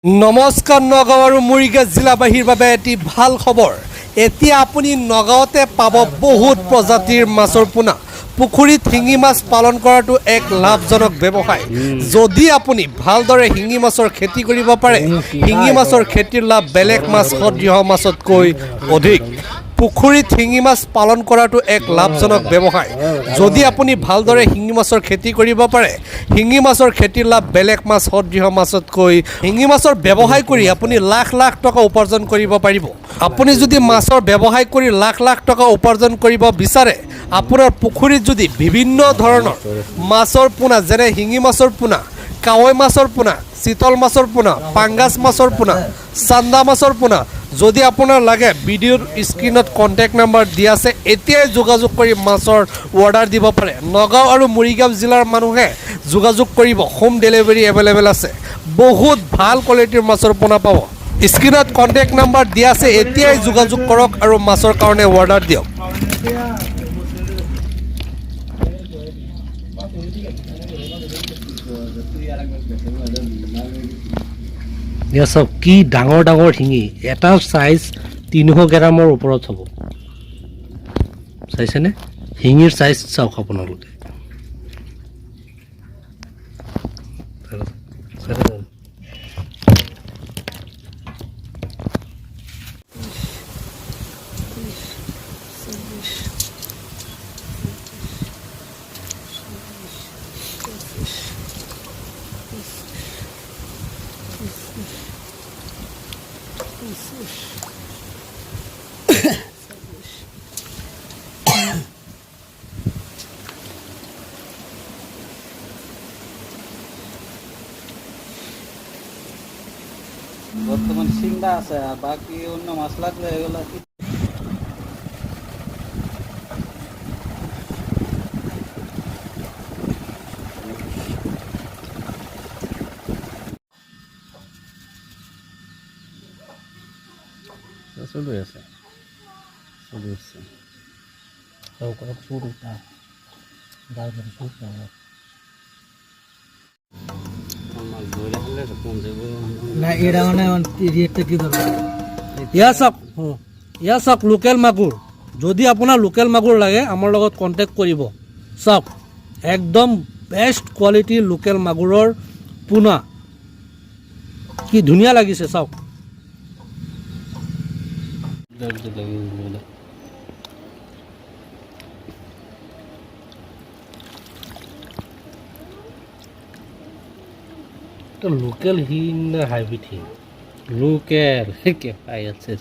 নমস্কাৰ নগাঁও আৰু মৰিগাঁও জিলাবাসীৰ বাবে এটি ভাল খবৰ। এতিয়া আপুনি নগাঁৱতে পাব বহুত প্ৰজাতিৰ মাছৰ পোনা। পুখুৰীত শিঙি মাছ পালন কৰাটো এক লাভজনক ব্যৱসায়। যদি আপুনি ভালদৰে শিঙি মাছৰ খেতি কৰিব পাৰে, শিঙি মাছৰ খেতিৰ লাভ বেলেগ মাছ সদৃশ মাছতকৈ অধিক। পুখুৰীত শিঙি মাছ পালন কৰাটো এক লাভজনক ব্যৱসায়। যদি আপুনি ভালদৰে শিঙি মাছৰ খেতি কৰিব পাৰে, শিঙি মাছৰ খেতিৰ লাভ বেলেগ মাছ সদৃশ মাছতকৈ। শিঙি মাছৰ ব্যৱসায় কৰি আপুনি লাখ লাখ টকা উপাৰ্জন কৰিব পাৰিব। আপুনি যদি মাছৰ ব্যৱসায় কৰি লাখ লাখ টকা উপাৰ্জন কৰিব বিচাৰে, আপোনাৰ পুখুৰীত যদি বিভিন্ন ধৰণৰ মাছৰ পোনা যেনে শিঙি মাছৰ পোনা, কাৱৈ মাছৰ পোনা, চিতল মাছৰ পোনা, পাংগাছ মাছৰ পোনা, চান্দা মাছৰ পোনা যদি আপোনাৰ লাগে, ভিডিঅ'ৰ স্ক্ৰীণত কণ্টেক্ট নাম্বাৰ দিয়া আছে। এতিয়াই যোগাযোগ কৰি মাছৰ অৰ্ডাৰ দিব পাৰে। নগাঁও আৰু মৰিগাঁও জিলাৰ মানুহে যোগাযোগ কৰিব, হোম ডেলিভাৰী এভেইলেবল আছে। বহুত ভাল কোৱালিটিৰ মাছৰ পোনা পাব। স্ক্ৰীণত কণ্টেক্ট নাম্বাৰ দিয়া আছে। এতিয়াই যোগাযোগ কৰক আৰু মাছৰ কাৰণে অৰ্ডাৰ দিয়ক। চাওক কি ডাঙৰ ডাঙৰ শিঙি, এটা চাইজ 300 গ্ৰামৰ ওপৰত হ'ব। চাইছেনে? শিঙিৰ চাইজ চাওক আপোনালোকে। বর্তমান সিংড়া আছে, আর বাকি অন্য মাছ লাগলে এগুলা চলে আছে চলে আসছে না এটা মানে রেটটা কি দরকার? ইয়া চাওক লোকেল মাগুৰ। যদি আপোনাৰ লোকেল মাগুৰ লাগে, আমাৰ লগত কণ্টেক্ট কৰিব। চাওক একদম বেষ্ট কোৱালিটিৰ লোকেল মাগুৰৰ পোনা, কি ধুনীয়া লাগিছে চাওক। লোকেল হিন না হাইব্ৰিড হিন? লোকেল কে পাই আছে।